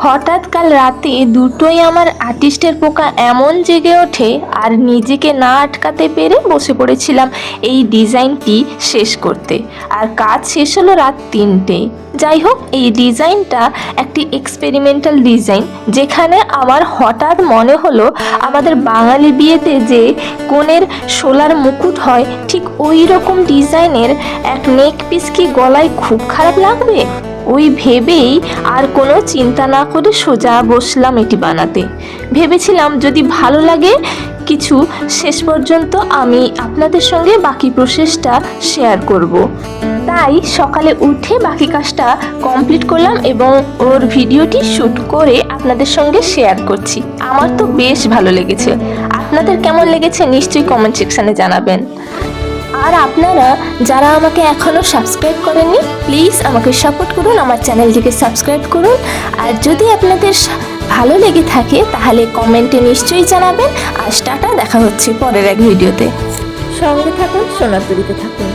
হঠাৎ কাল রাতে দুটোই আমার আর্টিস্টের পোকা এমন জেগে ওঠে, আর নিজেকে না আটকাতে পেরে বসে পড়েছিলাম এই ডিজাইনটি শেষ করতে। আর কাজ শেষ হলো রাত 3টে। যাই হোক, এই ডিজাইনটা একটি এক্সপেরিমেন্টাল ডিজাইন, যেখানে আমার হঠাৎ মনে হলো আমাদের বাঙালি বিয়েতে যে কনের শোলার মুকুট হয়, ঠিক ওই রকম ডিজাইনের এক নেক পিস কি গলায় খুব খারাপ লাগবে। ওই ভেবেই আর কোনো চিন্তা না করে সোজা বসলাম এটি বানাতে। ভেবেছিলাম যদি ভালো লাগে কিছু, শেষ পর্যন্ত আমি আপনাদের সঙ্গে বাকি প্রসেসটা শেয়ার করব। তাই সকালে উঠে বাকি কাজটা কমপ্লিট করলাম এবং ওর ভিডিওটি শ্যুট করে আপনাদের সঙ্গে শেয়ার করছি। আমার তো বেশ ভালো লেগেছে। আপনাদের কেমন লেগেছে নিশ্চয়ই কমেন্ট সেকশানে জানাবেন। আর আপনারা যারা আমাকে এখনও সাবস্ক্রাইব করেননি, প্লিজ আমাকে সাপোর্ট করুন, আমার চ্যানেলটিকে সাবস্ক্রাইব করুন। আর যদি আপনাদের ভালো লেগে থাকে তাহলে কমেন্টে নিশ্চয়ই জানাবেন। আর টাটা, দেখা হচ্ছে পরের এক ভিডিওতে। সঙ্গে থাকুন, সোনার তরীতে থাকুন।